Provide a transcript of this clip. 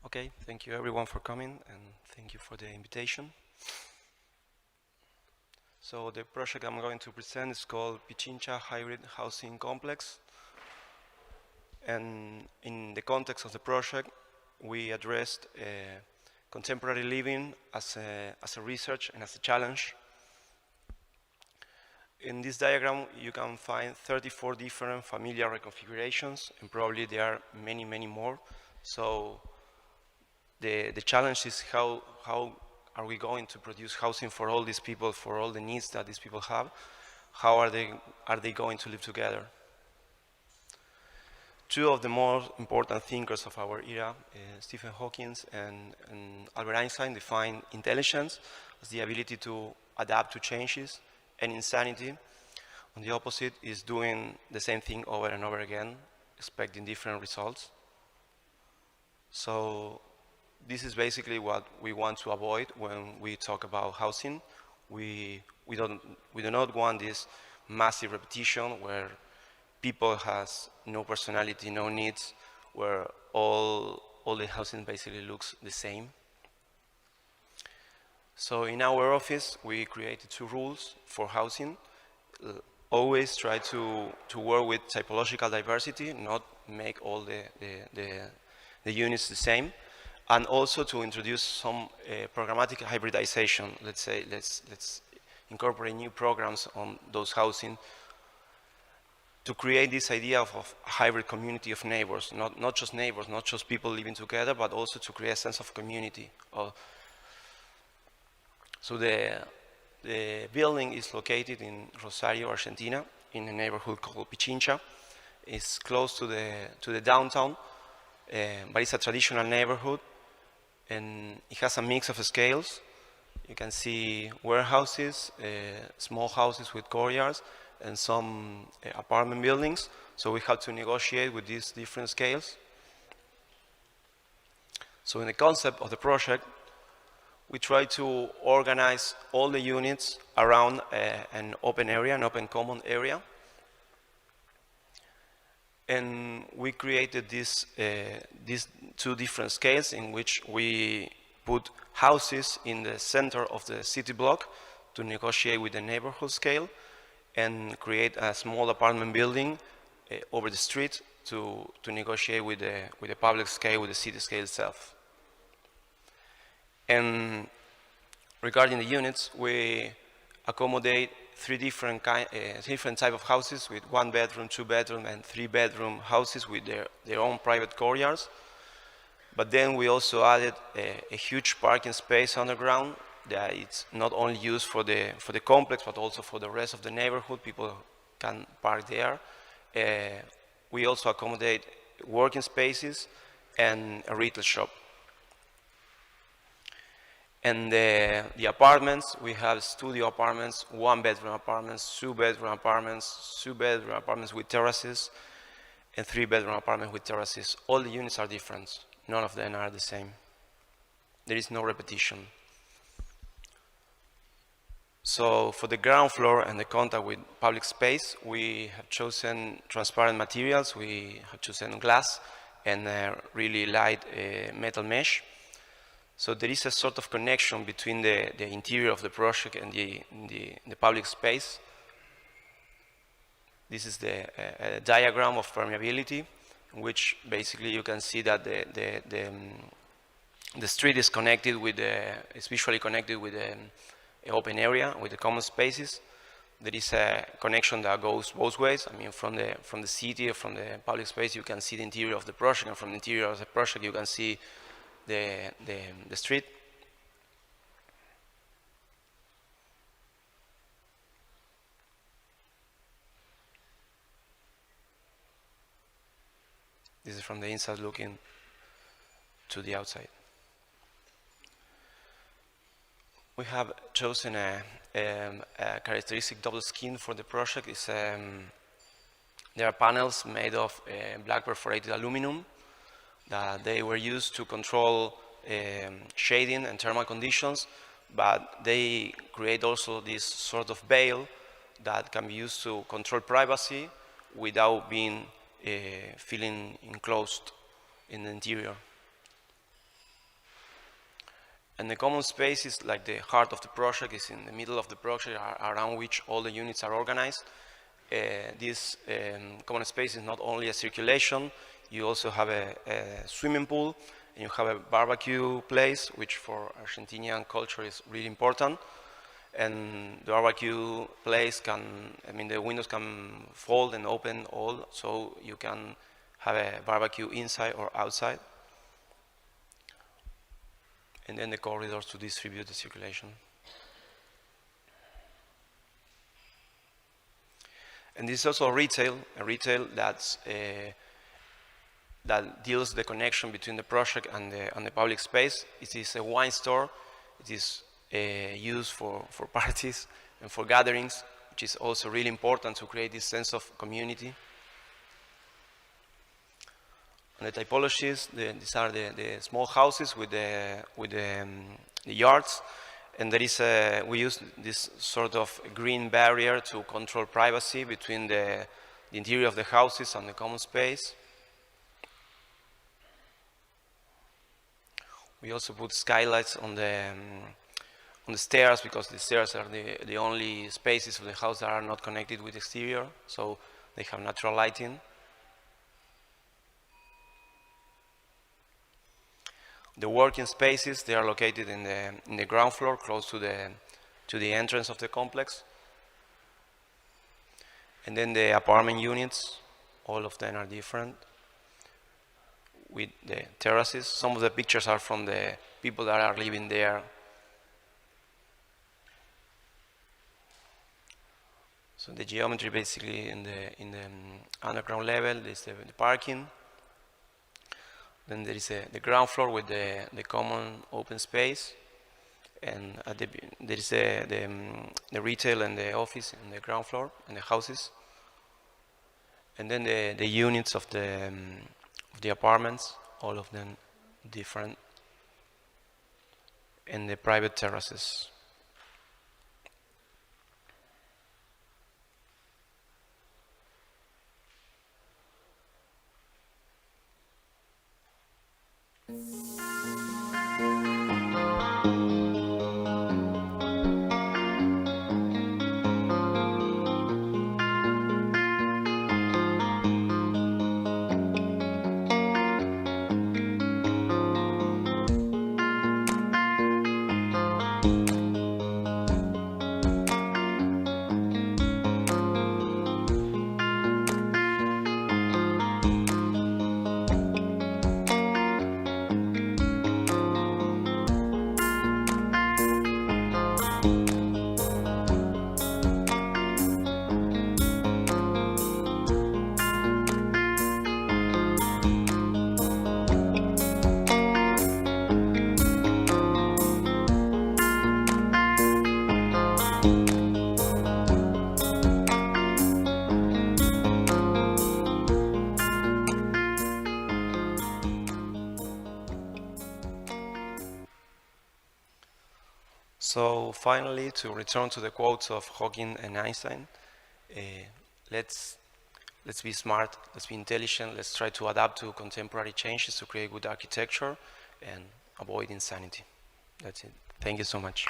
Okay, thank you everyone for coming and thank you for the invitation. So the project I'm going to present is called Pichincha Hybrid Housing Complex. And in the context of the project, we addressed contemporary living as a research and as a challenge. In this diagram, you can find 34 different familiar reconfigurations, and probably there are many, many more. So the challenge is how are we going to produce housing for all these people, for all the needs that these people have? How are they going to live together? Two of the most important thinkers of our era, Stephen Hawking and Albert Einstein, defined intelligence as the ability to adapt to changes, and insanity, on the opposite, is doing the same thing over and over again, expecting different results. So this is basically what we want to avoid when we talk about housing. We do not want this massive repetition where people has no personality, no needs, where all the housing basically looks the same. So in our office, we created 2 rules for housing. Always try to work with typological diversity, not make all the units the same, and also to introduce some programmatic hybridization. Let's say, let's incorporate new programs on those housing to create this idea of a hybrid community of neighbors, not just neighbors, not just people living together, but also to create a sense of community. So the building is located in Rosario, Argentina, in a neighborhood called Pichincha. It's close to the downtown, but it's a traditional neighborhood, and it has a mix of scales. You can see warehouses, small houses with courtyards, and some apartment buildings. So we have to negotiate with these different scales. So in the concept of the project, we try to organize all the units around an open area, an open common area. And we created these 2 different scales in which we put houses in the center of the city block to negotiate with the neighborhood scale, and create a small apartment building over the street to negotiate with the public scale, with the city scale itself. And regarding the units, we accommodate 3 different type of houses with 1 bedroom, 2 bedroom, and 3 bedroom houses with their own private courtyards. But then we also added a huge parking space underground that it's not only used for the complex, but also for the rest of the neighborhood. People can park there. We also accommodate working spaces and a retail shop. And the apartments, we have studio apartments, 1-bedroom apartments, 2-bedroom apartments, 2-bedroom apartments with terraces, and 3-bedroom apartments with terraces. All the units are different. None of them are the same. There is no repetition. So for the ground floor and the contact with public space, we have chosen transparent materials. We have chosen glass and really light metal mesh. So there is a sort of connection between the interior of the project and the public space. This is the diagram of permeability, in which basically you can see that the street is connected with is visually connected with the open area, with the common spaces. There is a connection that goes both ways. I mean, from the city or from the public space, you can see the interior of the project, and from the interior of the project, you can see the street. This is from the inside looking to the outside. We have chosen a characteristic double skin for the project. There are panels made of black perforated aluminum that they were used to control shading and thermal conditions, but they create also this sort of veil that can be used to control privacy without being feeling enclosed in the interior. And the common space is like the heart of the project, is in the middle of the project, around which all the units are organized. This common space is not only a circulation, you also have a swimming pool, and you have a barbecue place, which for Argentinian culture is really important. And the barbecue place the windows can fold and open all, so you can have a barbecue inside or outside. And then the corridors to distribute the circulation. And this is also a retail that deals the connection between the project and the public space. It is a wine store. It is used for parties and for gatherings, which is also really important to create this sense of community. And the typologies, these are the small houses with the yards, and there is we use this sort of green barrier to control privacy between the interior of the houses and the common space. We also put skylights on the stairs, because the stairs are the only spaces of the house that are not connected with the exterior, so they have natural lighting. The working spaces, they are located in the ground floor, close to the entrance of the complex. And then the apartment units, all of them are different, with the terraces. Some of the pictures are from the people that are living there. So the geometry, basically, in the underground level, there's the parking. Then there is the ground floor with the common open space, and there is the retail and the office in the ground floor and the houses, and then the units of the apartments, all of them different, and the private terraces. So finally, to return to the quotes of Hawking and Einstein, let's be smart, let's be intelligent, let's try to adapt to contemporary changes to create good architecture and avoid insanity. That's it. Thank you so much.